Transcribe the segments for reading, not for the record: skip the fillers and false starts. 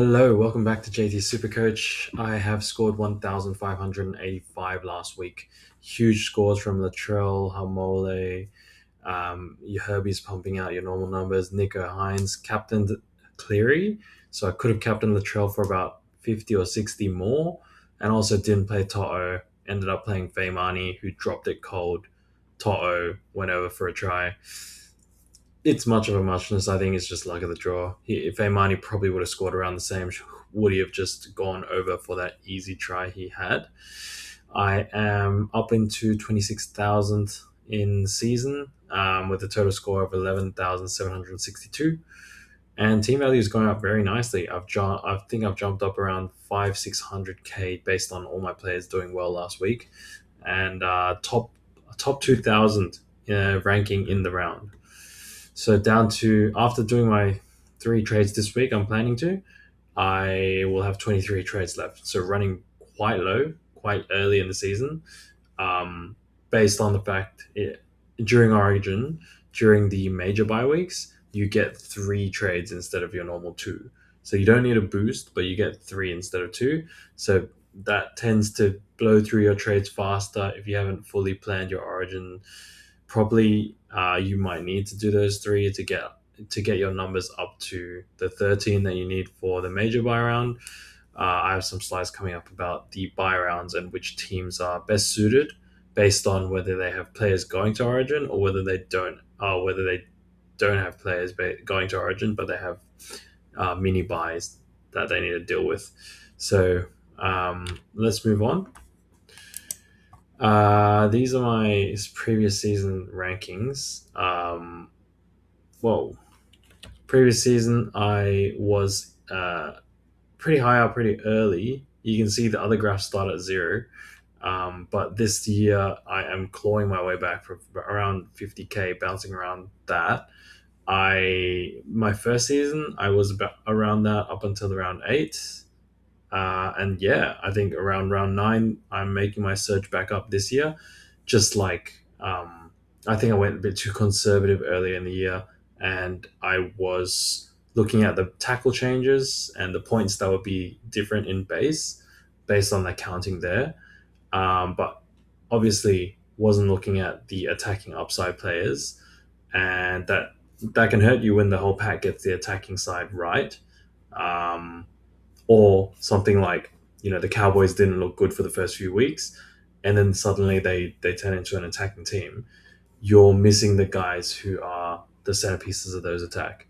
Hello, welcome back to JT Supercoach. I have scored 1,585 last week. Huge scores from Latrell, Hamole, your Herbie's pumping out your normal numbers. Nico Hines captained Cleary, so I could have captained Latrell for about 50 or 60 more, and also didn't play Toto. Ended up playing Faymani, who dropped it cold. Toto went over for a try. It's much of a muchness. I think it's just luck of the draw. If Amani probably would have scored around the same, would he have just gone over for that easy try he had? I am up into 26,000 in the season with a total score of 11,762. And team value is going up very nicely. I think I've jumped up around 500-600k based on all my players doing well last week, and top 2,000 ranking in the round. So down to after doing my three trades this week, I'm planning to. I will have 23 trades left. So running quite low, quite early in the season, um, based on the fact during Origin, during the major bye weeks, you get three trades instead of your normal two. So you don't need a boost, but you get three instead of two. So that tends to blow through your trades faster if you haven't fully planned your Origin properly. You might need to do those three to get your numbers up to the 13 that you need for the major buy round. I have some slides coming up about the buy rounds and which teams are best suited based on whether they have players going to Origin or whether they don't have players going to Origin, but they have mini buys that they need to deal with. So let's move on. These are my previous season rankings. Whoa. Previous season, I was pretty high up pretty early. You can see the other graphs start at zero. But this year, I am clawing my way back from around 50k, bouncing around that. My first season, I was about around that up until round eight. And yeah, I think around round nine, I'm making my surge back up this year. Just like I think I went a bit too conservative earlier in the year, and I was looking at the tackle changes and the points that would be different in base based on the counting there. But obviously, wasn't looking at the attacking upside players, and that can hurt you when the whole pack gets the attacking side right. Um, or something like the Cowboys didn't look good for the first few weeks, and then suddenly they turn into an attacking team. You're missing the guys who are the centerpieces of those attack.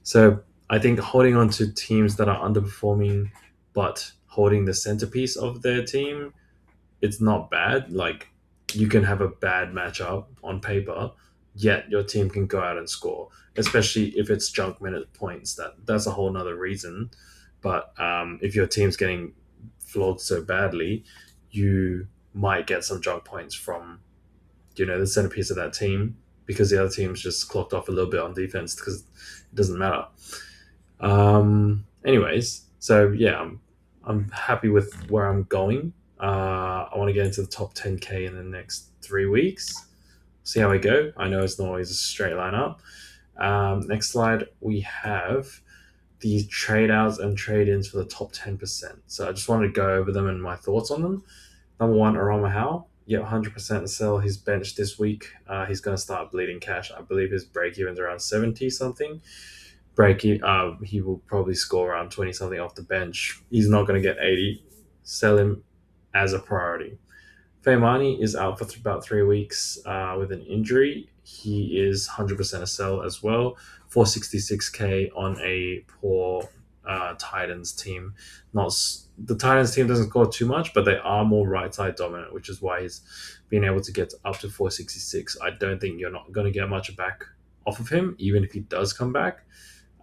So I think holding on to teams that are underperforming, but holding the centerpiece of their team, it's not bad. Like you can have a bad matchup on paper, yet your team can go out and score, especially if it's junk minute points. That's a whole nother reason. But if your team's getting flogged so badly, you might get some junk points from the centerpiece of that team because the other team's just clocked off a little bit on defense because it doesn't matter. Anyways, so yeah, I'm happy with where I'm going. I want to get into the top 10k in the next 3 weeks. See how we go. I know it's not always a straight line up. Next slide, we have the trade outs and trade ins for the top 10%. So I just wanted to go over them and my thoughts on them. Number one, Arama Howe. Yeah, 100% sell his bench this week. He's going to start bleeding cash. I believe his break even's around 70 something. He will probably score around 20 something off the bench. He's not going to get 80. Sell him as a priority. Faymani is out for about 3 weeks with an injury. He is 100% a sell as well. 466k on a poor Titans team. Not the Titans team doesn't score too much, but they are more right side dominant, which is why he's been able to get up to 466. I don't think you're not going to get much back off of him, even if he does come back.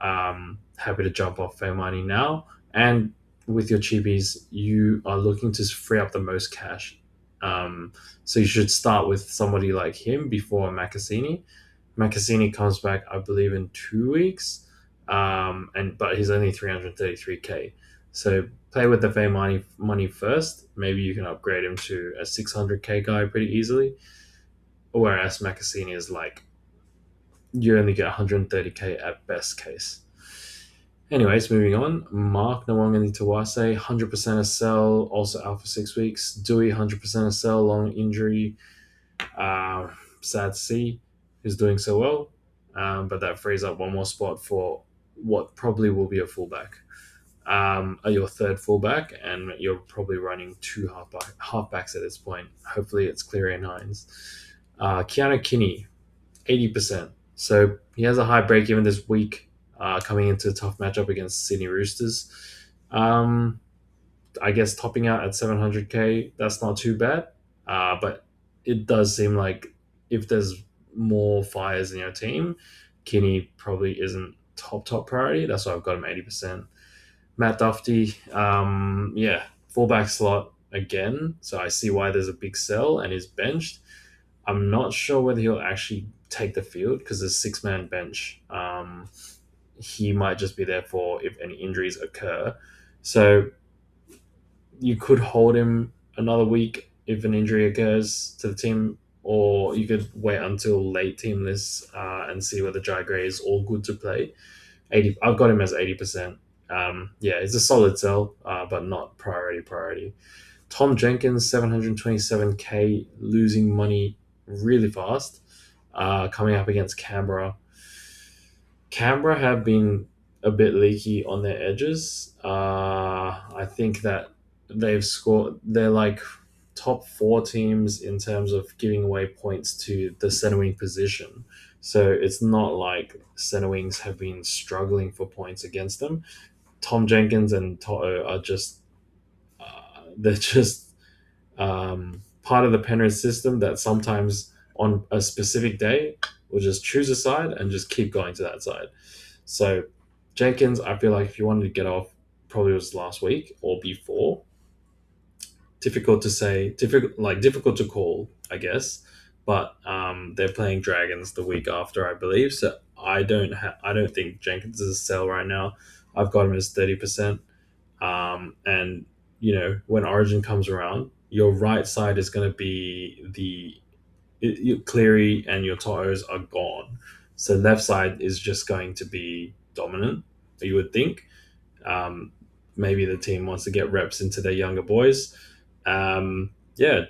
Happy to jump off Faymani now, and with your cheapies, you are looking to free up the most cash. So you should start with somebody like him before Macassini. Macassini comes back, I believe, in 2 weeks, but he's only 333k. So play with the Faymani money first. Maybe you can upgrade him to a 600k guy pretty easily. Whereas Macassini is like you only get 130k at best case. Anyways, moving on. Mark Nwangani Tawase, 100% a sell, also out for 6 weeks. Dewey, 100% a sell, long injury. Uh, Sad to see who's doing so well. But that frees up one more spot for what probably will be a fullback. Your third fullback, and you're probably running two halfbacks at this point. Hopefully, it's Cleary and Hines. Keanu Kinney, 80%. So he has a high break even this week, coming into a tough matchup against Sydney Roosters. Um, I guess topping out at 700k, that's not too bad. But it does seem like if there's more fires in your team, Kinney probably isn't top priority. That's why I've got him 80%. Matt Duffy, yeah, fullback slot again. So I see why there's a big sell and he's benched. I'm not sure whether he'll actually take the field because there's 6-man bench. He might just be there for if any injuries occur. So you could hold him another week if an injury occurs to the team, or you could wait until late team lists and see whether Jai Gray is all good to play. 80. I've got him as 80%. Yeah, it's a solid sell, but not priority. Tom Jenkins, 727k, losing money really fast, coming up against Canberra. Canberra have been a bit leaky on their edges. I think that they've scored. They're like top four teams in terms of giving away points to the center wing position. So it's not like center wings have been struggling for points against them. Tom Jenkins and Toto are just they're just part of the Penrith system that sometimes on a specific day will just choose a side and just keep going to that side. So Jenkins, I feel like if you wanted to get off, probably was last week or before. Difficult to say, difficult to call, I guess. But they're playing Dragons the week after, I believe. So I don't think Jenkins is a sell right now. I've got him as 30%. And when Origin comes around, your right side is going to be your Cleary and your Totos are gone. So left side is just going to be dominant. You would think. Um, Maybe the team wants to get reps into their younger boys. Yeah,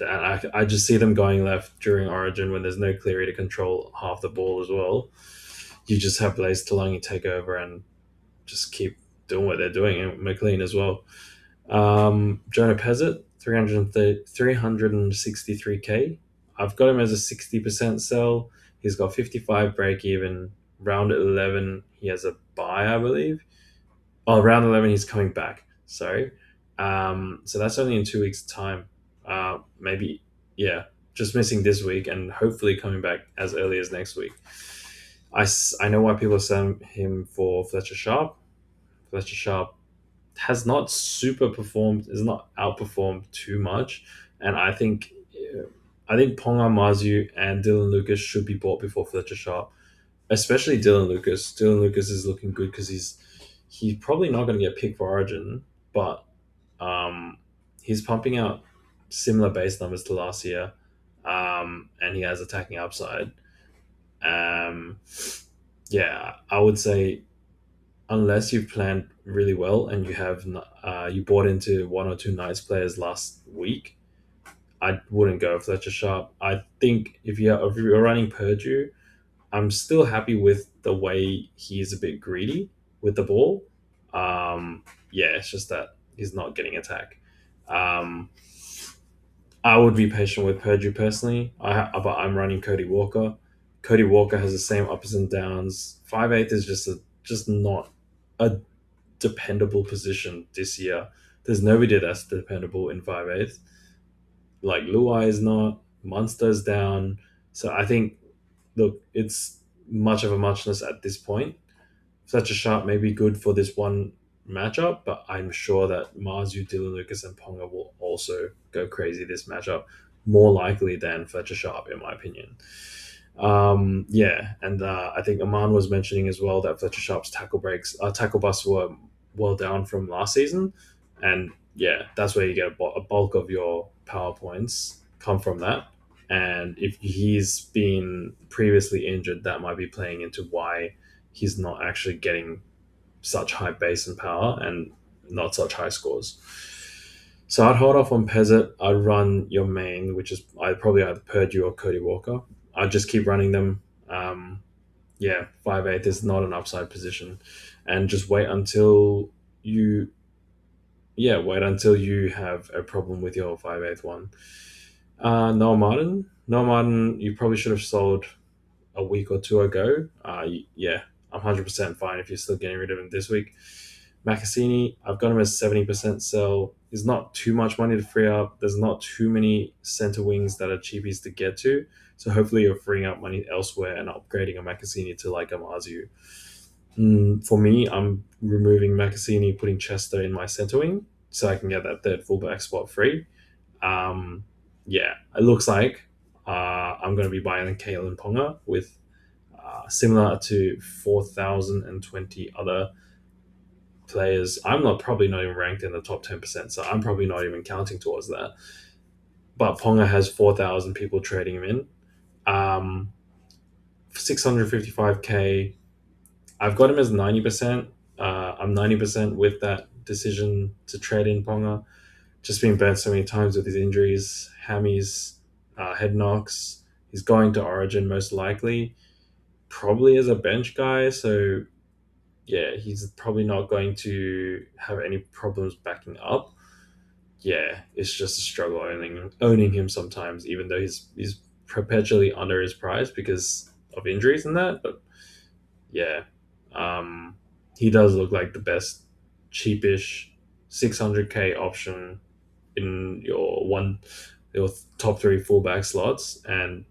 I just see them going left during Origin when there's no Cleary to control half the ball as well. You just have Blaze Talangi take over and just keep doing what they're doing, and McLean as well. Jonah Pezzett, 363k. I've got him as a 60% sell. He's got 55 break even. Round 11, he has a buy, I believe. Oh, round 11, he's coming back. Sorry. So that's only in 2 weeks' time. Maybe, yeah, just missing this week and hopefully coming back as early as next week. I know why people are selling him for Fletcher Sharp. Fletcher Sharp has not super performed, is not outperformed too much, and I think Ponga Mazu and Dylan Lucas should be bought before Fletcher Sharp, especially Dylan Lucas. Dylan Lucas is looking good because he's probably not going to get picked for Origin, but he's pumping out similar base numbers to last year, and he has attacking upside. Um, yeah, I would say unless you've planned really well and you bought into one or two Knights players last week, I wouldn't go Fletcher Sharp. I think if you're running Purdue, I'm still happy with the way he's a bit greedy with the ball. Yeah, it's just that he's not getting attack. Um, I would be patient with Purdue personally. But I'm running Cody Walker. Cody Walker has the same ups and downs. 5/8 is just not a dependable position this year. There's nobody that's dependable in 5/8. Like Luai is not, Munster's down. So I think, look, it's much of a muchness at this point. Such a Sharp may be good for this one matchup, but I'm sure that Marzu, Dylan Lucas, and Ponga will also go crazy this matchup, more likely than Fletcher Sharp, in my opinion. Yeah, and I think Aman was mentioning as well that Fletcher Sharp's tackle busts were well down from last season, and yeah, that's where you get a bulk of your power points come from that. And if he's been previously injured, that might be playing into why he's not actually getting such high base and power and not such high scores. So I'd hold off on Peasant. I'd run your main, which is I'd probably either Purdue or Cody Walker. I'd just keep running them. Yeah, 5/8 is not an upside position, and just wait until you wait until you have a problem with your 5/8 one. Noah Martin, you probably should have sold a week or two ago. Yeah, I'm 100% fine if you're still getting rid of him this week. Macassini, I've got him as 70% sell. There's not too much money to free up. There's not too many center wings that are cheapies to get to. So hopefully you're freeing up money elsewhere and upgrading a Macassini to like a Marzu. For me, I'm removing Macassini, putting Chester in my center wing so I can get that third fullback spot free. Um, yeah, it looks like I'm going to be buying Kalen Ponga with similar to 4,020 other players. I'm not probably not even ranked in the top 10%, so I'm probably not even counting towards that. But Ponga has 4,000 people trading him in. 655k. I've got him as 90%. I'm 90% with that decision to trade in Ponga. Just been burnt so many times with his injuries, hammies, head knocks. He's going to Origin most likely, probably as a bench guy. So yeah, he's probably not going to have any problems backing up. Yeah, it's just a struggle owning him sometimes, even though he's perpetually under his price because of injuries and that. But yeah, um, he does look like the best cheapish 600k option in your top three fullback slots, and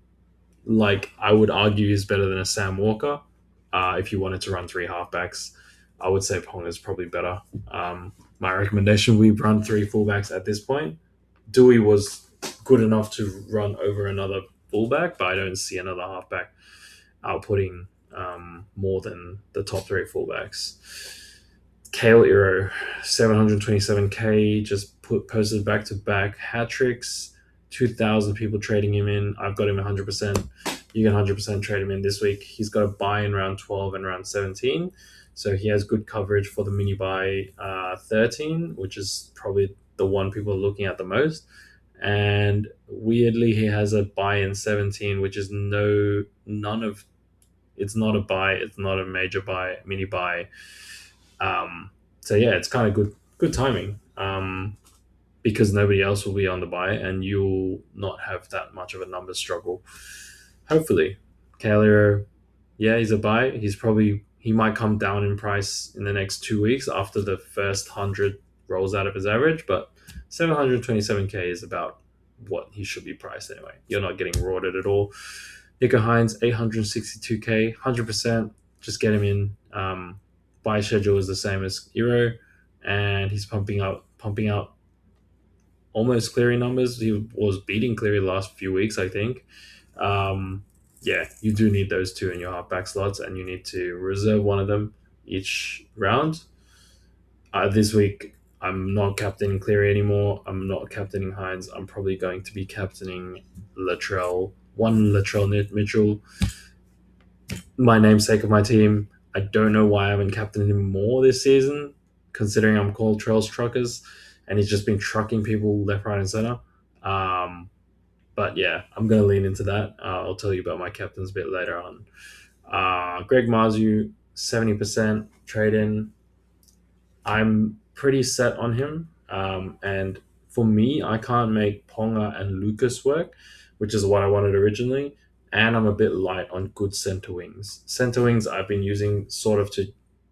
like I would argue he's better than a Sam Walker. If you wanted to run three halfbacks, I would say Pong is probably better. My recommendation: we run three fullbacks at this point. Dewey was good enough to run over another fullback, but I don't see another halfback outputting more than the top three fullbacks. Kale Iro, 727k, just posted back to back hat tricks. 2,000 people trading him in. I've got him 100%. You can 100% trade him in this week. He's got a buy in round 12 and round 17. So he has good coverage for the mini buy 13, which is probably the one people are looking at the most. And weirdly, he has a buy in 17, which is none of it's not a buy, it's not a major buy, mini buy. So yeah, it's kind of good timing because nobody else will be on the buy and you'll not have that much of a numbers struggle. Hopefully, Kaleo, yeah, he's a buy. He might come down in price in the next 2 weeks after the first 100 rolls out of his average, but 727k is about what he should be priced anyway. You're not getting rorted at all. Nico Hines, 862k, 100%. Just get him in. Buy schedule is the same as Euro, and he's pumping out almost Cleary numbers. He was beating Cleary the last few weeks, I think. Yeah, you do need those two in your halfback slots, and you need to reserve one of them each round. This week, I'm not captaining Cleary anymore. I'm not captaining Hines. I'm probably going to be captaining Latrell, one Latrell Mitchell, my namesake of my team. I don't know why I haven't captained him more this season, considering I'm called Trell'S Truckers, and he's just been trucking people left, right, and center. But yeah, I'm going to lean into that. I'll tell you about my captains a bit later on. Greg Marzu, 70% trade in. I'm pretty set on him. And for me, I can't make Ponga and Lucas work, which is what I wanted originally. And I'm a bit light on good center wings. Center wings I've been using sort of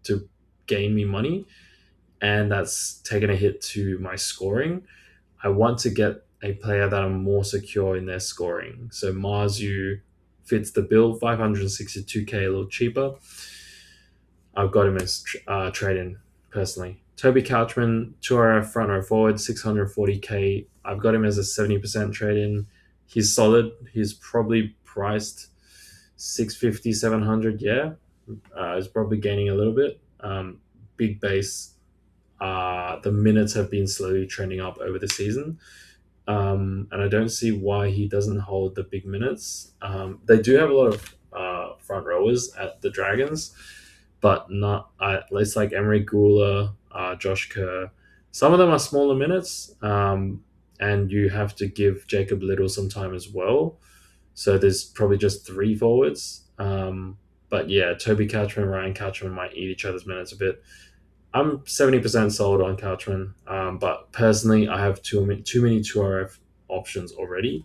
to gain me money, and that's taken a hit to my scoring. I want to get a player that I'm more secure in their scoring. So Marzu fits the bill, 562k, a little cheaper. I've got him as trade in personally. Toby Couchman, 2RF front row forward, 640k. I've got him as a 70% trade in. He's solid. He's probably priced 650, 700. Yeah. He's probably gaining a little bit. Big base. The minutes have been slowly trending up over the season. And I don't see why he doesn't hold the big minutes. They do have a lot of front rowers at the Dragons, but not. It's like Emery Gula, Josh Kerr. Some of them are smaller minutes, and you have to give Jacob Little some time as well. So there's probably just three forwards. But yeah, Toby Couchman, Ryan Couchman might eat each other's minutes a bit. I'm 70% sold on Couchman, but personally, I have too many 2RF options already.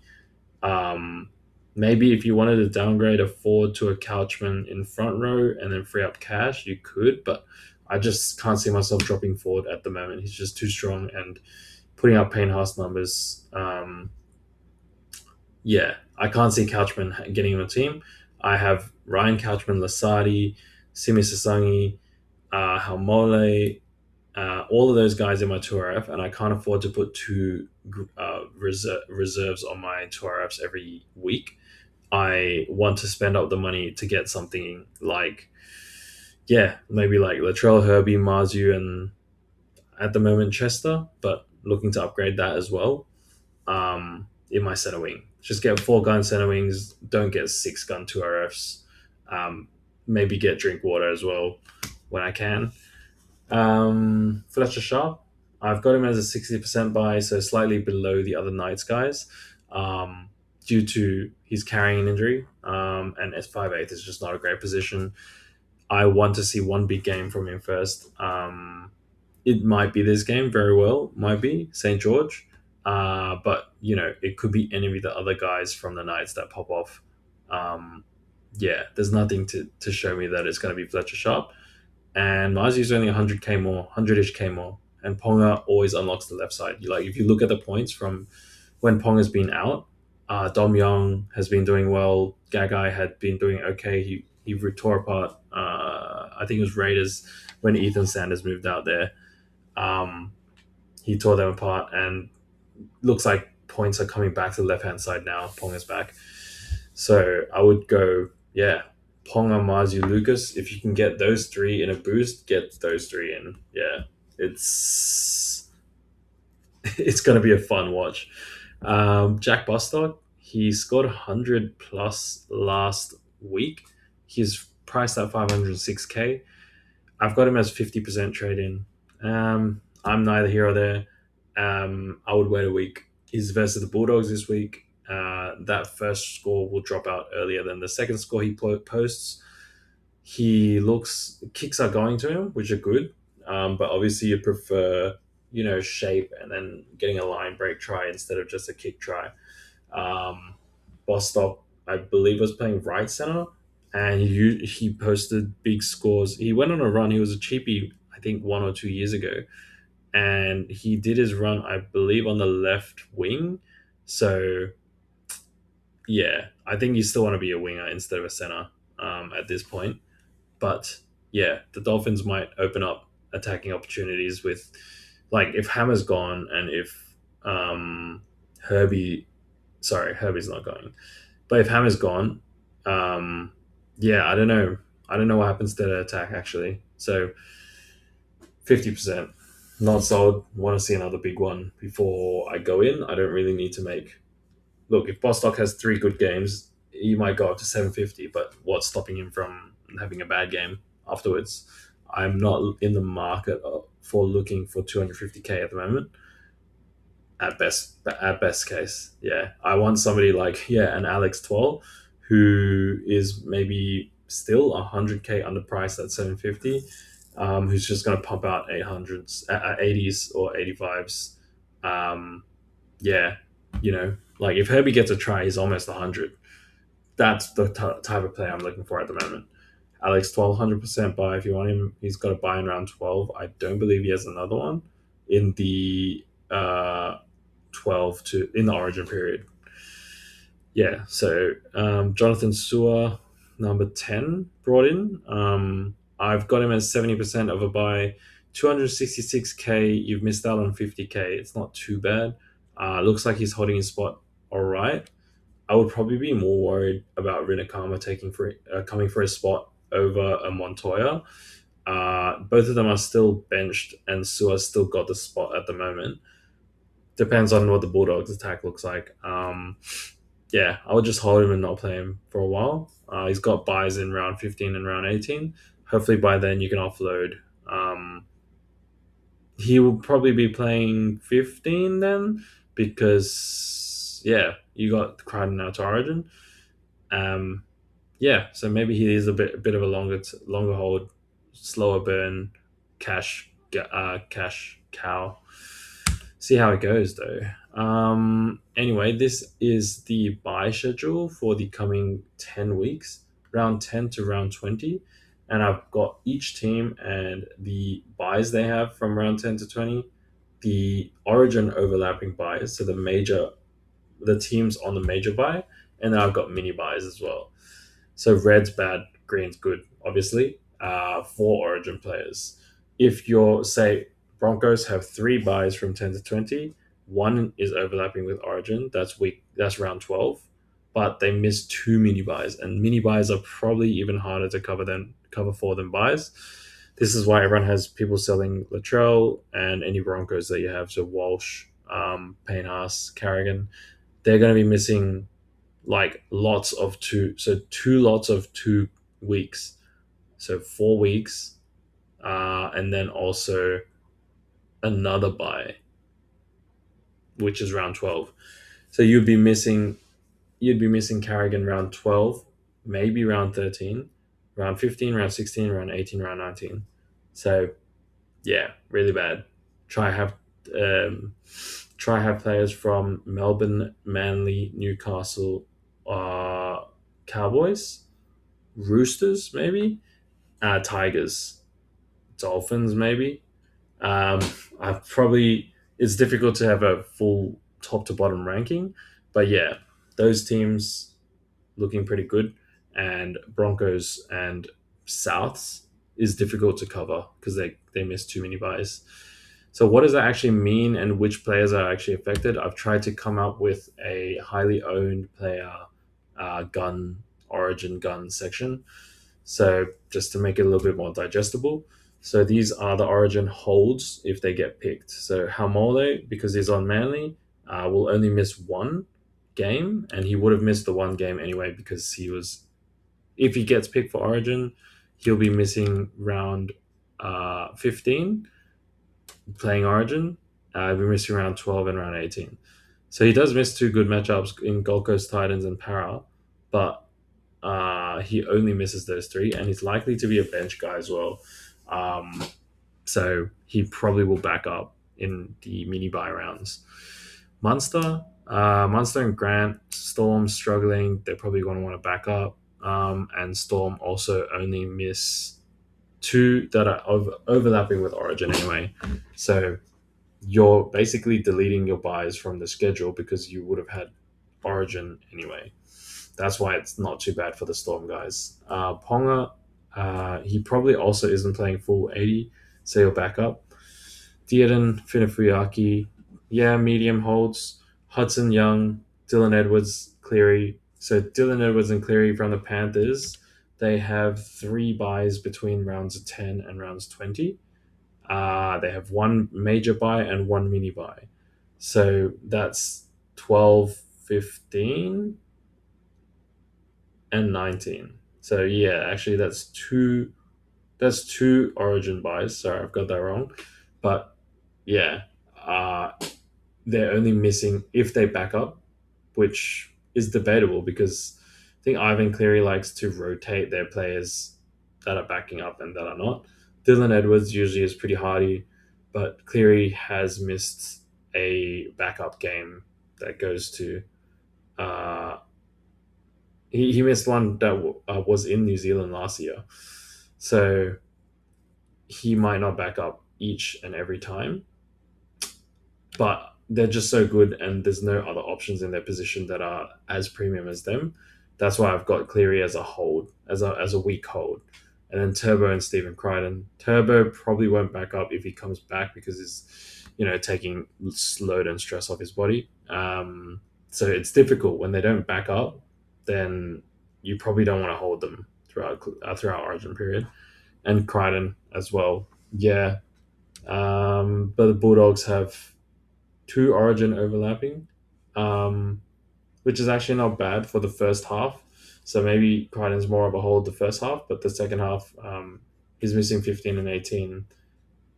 Um, Maybe if you wanted to downgrade a forward to a Couchman in front row and then free up cash, you could, but I just can't see myself dropping forward at the moment. He's just too strong and putting up Payne Haas numbers. Yeah, I can't see Couchman getting on a team. I have Ryan Couchman, Lasardi, Simi Sasangi, Halmole, all of those guys in my 2RF, and I can't afford to put two reserves on my 2RFs every week. I want to spend up the money to get something like, yeah, maybe like Latrell, Herbie, Marzu, and at the moment Chester, but looking to upgrade that as well in my center wing. Just get 4 gun center wings, don't get 6 gun 2RFs. Maybe get drink water as well when I can. Fletcher Sharp, I've got him as a 60% buy, so slightly below the other Knights guys, due to his carrying injury. And S5/8 is just not a great position. I want to see one big game from him first. It might be this game, very well, might be St. George. But, it could be any of the other guys from the Knights that pop off. Yeah, there's nothing to show me that it's going to be Fletcher Sharp. And Mazi's only 100k more, 100ish k more. And Ponga always unlocks the left side. Like, if you look at the points from when Ponga's been out, Dom Young has been doing well. Gagai had been doing okay. He tore apart, I think it was Raiders when Ethan Sanders moved out there. Um, he tore them apart, and looks like points are coming back to the left hand side now. Ponga's back. So I would go, yeah, Ponga, Mazu, Lucas. If you can get those three in a boost, get those three in. Yeah, it's it's going to be a fun watch. Jack Bostock, he scored 100 plus last week. He's priced at 506k. I've got him as 50% trade in. I'm neither here or there. I would wait a week. He's versus the Bulldogs this week. That first score will drop out earlier than the second score he posts. Kicks are going to him, which are good. But obviously you prefer, shape and then getting a line break try instead of just a kick try. Bostock, I believe, was playing right center, and he posted big scores. He went on a run. He was a cheapie, I think, 1 or 2 years ago, and he did his run, I believe, on the left wing. So, yeah, I think you still want to be a winger instead of a center at this point. But yeah, the Dolphins might open up attacking opportunities with, like, if Hammer's gone and if Herbie's not going, but if Hammer's gone, yeah, I don't know. I don't know what happens to the attack actually. So 50%, not sold. Want to see another big one before I go in. I don't really need to make. Look, if Bostock has 3 good games, he might go up to 750. But what's stopping him from having a bad game afterwards? I'm not in the market for looking for 250k at the moment. At best case, yeah, I want somebody like, yeah, an Alex 12 who is maybe still 100k underpriced at 750, who's just going to pump out 800s, 80s or 85s. Yeah, like if Herbie gets a try, he's almost 100. That's the type of player I'm looking for at the moment. Alex 12, 100% buy. If you want him, he's got a buy in round 12. I don't believe he has another one in the 12 to in the origin period. Yeah, so Jonathan Sewer, number 10, brought in. I've got him as 70% of a buy. 266k, you've missed out on 50k. It's not too bad. Looks like he's holding his spot all right. I would probably be more worried about Rinakama coming for a spot over a Montoya. Both of them are still benched, and Sua's still got the spot at the moment. Depends on what the Bulldogs' attack looks like. I would just hold him and not play him for a while. He's got buys in round 15 and round 18. Hopefully by then you can offload. Um, he will probably be playing 15 then because yeah, you got Crichton out to Origin. Um, yeah, so maybe he is a bit of a longer hold, slower burn, cash cow. See how it goes though. Anyway, this is the buy schedule for the coming 10 weeks, round 10 to round 20, and I've got each team and the buys they have from round 10 to 20, the origin overlapping buys, so the teams on the major buy, and then I've got mini buys as well. So red's bad, green's good, obviously, for Origin players. If you're, say, Broncos have three buys from 10 to 20, one is overlapping with Origin, that's round 12, but they missed two mini buys, and mini buys are probably even harder to cover for than buys. This is why everyone has people selling Latrell and any Broncos that you have, so Walsh, Payne Haas, Carrigan. They're going to be missing like lots of two lots of 2 weeks, so 4 weeks, and then also another buy, which is round 12. So you'd be missing Carrigan round 12, maybe round 13, round 15, round 16, round 18, round 19. So yeah, really bad. Try have um, try have players from Melbourne, Manly, Newcastle, Cowboys, Roosters, maybe, Tigers, Dolphins, maybe. Um, I've probably it's difficult to have a full top to bottom ranking, but yeah, those teams looking pretty good, and Broncos and Souths is difficult to cover because they miss too many buys. So what does that actually mean, and which players are actually affected? I've tried to come up with a highly owned player gun origin gun section, so just to make it a little bit more digestible. So these are the origin holds if they get picked. So Haumole, because he's on Manly, will only miss one game, and he would have missed the one game anyway because if he gets picked for origin, he'll be missing round 15 playing origin. He'll be missing round 12 and round 18. So he does miss two good matchups in Gold Coast Titans and Para, but he only misses those three, and he's likely to be a bench guy as well. Um, so he probably will back up in the mini buy rounds. Munster and Grant, Storm struggling. They're probably going to want to back up. And Storm also only miss two that are overlapping with Origin anyway. So you're basically deleting your buys from the schedule because you would have had Origin anyway. That's why it's not too bad for the Storm guys. Ponga, he probably also isn't playing full 80, so he'll back up. Theoden, Finifuyaki, yeah, medium holds. Hudson Young, Dylan Edwards, Cleary. So Dylan Edwards and Cleary from the Panthers, they have three buys between rounds 10 and rounds 20. They have one major buy and one mini buy. So that's 12, 15, and 19. So yeah, actually that's two origin buys. Sorry, I've got that wrong. But yeah, uh, they're only missing if they back up, which is debatable because I think Ivan Cleary likes to rotate their players that are backing up and that are not. Dylan Edwards usually is pretty hardy, but Cleary has missed a backup game that goes to. Uh, he missed one that was in New Zealand last year, so he might not back up each and every time, but they're just so good, and there's no other options in their position that are as premium as them. That's why I've got Cleary as a hold, as a weak hold, and then Turbo and Stephen Crichton. Turbo probably won't back up if he comes back because he's taking load and stress off his body. So it's difficult when they don't back up. Then you probably don't want to hold them throughout Origin period, and Crichton as well. Yeah, but the Bulldogs have two Origin overlapping, um, which is actually not bad for the first half. So maybe Crichton's more of a hold the first half, but the second half, He's missing 15 and 18.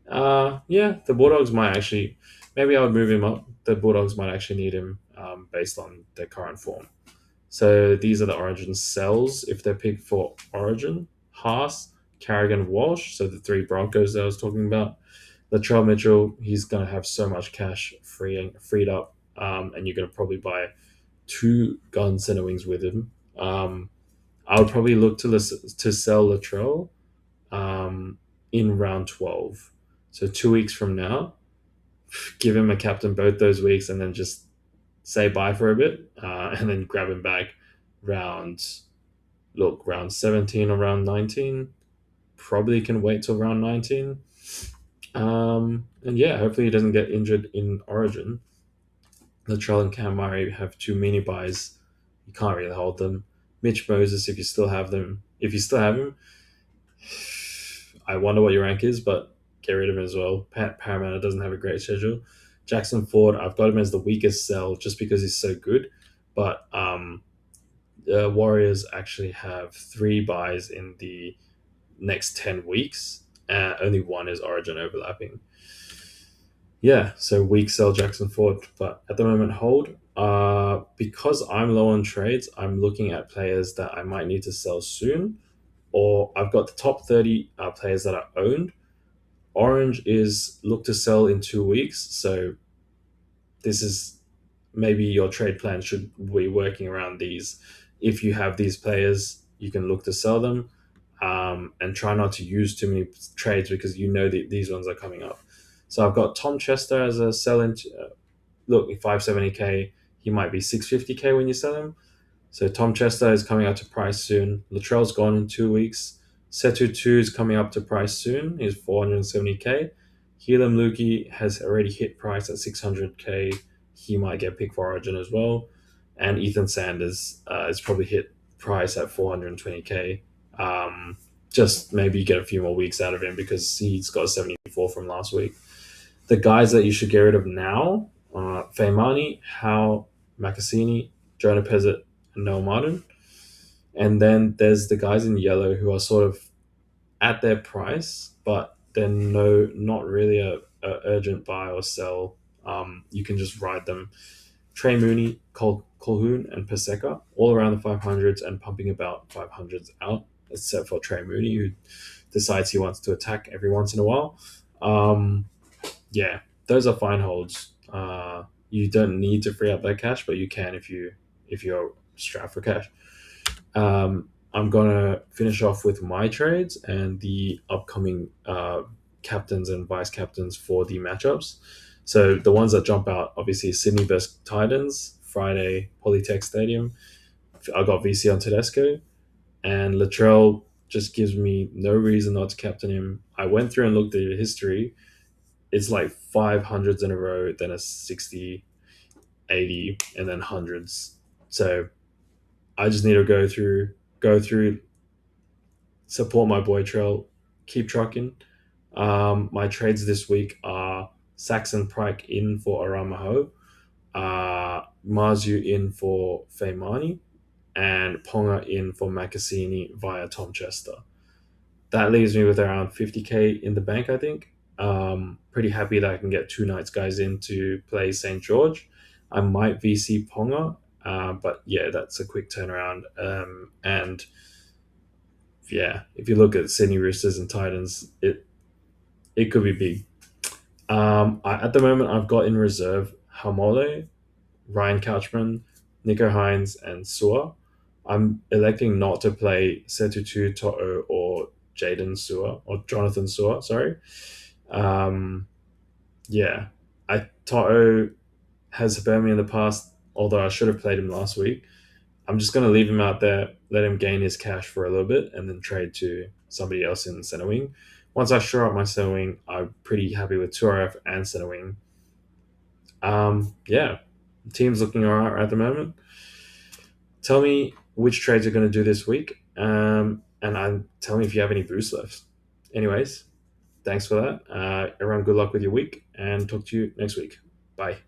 Yeah, the Bulldogs might actually. Maybe I would move him up. The Bulldogs might actually need him based on their current form. So these are the Origin cells. If they're picked for Origin, Haas, Carrigan, Walsh. So the three Broncos that I was talking about. Latrell Mitchell, he's going to have so much cash freed up, and you're going to probably buy two gun center wings with him. I would probably look to sell Latrell in round 12. So 2 weeks from now, give him a captain both those weeks, and then just say bye for a bit, and then grab him back round round 17 or round 19. Probably can wait till round 19. And yeah, hopefully he doesn't get injured in Origin. Latrell and Cam Murray have two mini buys. You can't really hold them. Mitch Moses, if you still have them, if you still have him, I wonder what your rank is, but get rid of him as well. Pat Parramatta doesn't have a great schedule. Jackson Ford, I've got him as the weakest sell just because he's so good. But Warriors actually have three buys in the next 10 weeks. Only one is Origin overlapping. Yeah, so weak sell Jackson Ford, but at the moment hold. Because I'm low on trades, I'm looking at players that I might need to sell soon, or I've got the top 30 players that are owned. Orange is look to sell in 2 weeks, so this is maybe your trade plan should be working around these. If you have these players, you can look to sell them, and try not to use too many trades because you know that these ones are coming up. So I've got Tom Chester as a sell in. Look, 570k, he might be 650k when you sell him. So Tom Chester is coming up to price soon. Latrell's gone in 2 weeks. Setu 2 is coming up to price soon. He's 470k. Helam Lukey has already hit price at 600k. He might get picked for Origin as well. And Ethan Sanders is probably hit price at 420k. Just maybe get a few more weeks out of him because he's got 74 from last week. The guys that you should get rid of now, Feimani, Howe, Makasini, Jonah Pezzett, and Noel Martin. And then there's the guys in yellow who are sort of at their price, but they're not really a urgent buy or sell. You can just ride them. Trey Mooney, Colhoun, and Paseka, all around the 500s and pumping about 500s out, except for Trey Mooney, who decides he wants to attack every once in a while. Yeah, those are fine holds. You don't need to free up that cash, but you can if you're strapped for cash. I'm gonna finish off with my trades and the upcoming captains and vice captains for the matchups. So the ones that jump out, obviously Sydney vs Titans, Friday, Polytech Stadium. I got VC on Tedesco, and Latrell just gives me no reason not to captain him. I went through and looked at the history. It's like 500s in a row, then a 60, 80, and then hundreds. So I just need to go through, support my boy Trell, keep trucking. My trades this week are Saxon Pryke in for Aramaho, Marzu in for Feimani, and Ponga in for Makasini via Tom Chester. That leaves me with around 50k in the bank, I think. Pretty happy that I can get two Knights guys in to play St. George. I might VC Ponga, but yeah, that's a quick turnaround. And yeah, if you look at Sydney Roosters and Titans, it could be big. At the moment, I've got in reserve Hamole, Ryan Couchman, Nico Hines, and Sua. I'm electing not to play Setutu To'o or Jaden Sua or Jonathan Sua. Sorry. Yeah, To'o has hurt me in the past, although I should have played him last week. I'm just going to leave him out there, let him gain his cash for a little bit, and then trade to somebody else in center wing. Once I shore up my center wing, I'm pretty happy with 2RF and center wing. Yeah, the team's looking all right at the moment. Tell me which trades you're going to do this week, and tell me if you have any boost left. Anyways, thanks for that. Everyone, good luck with your week, and talk to you next week. Bye.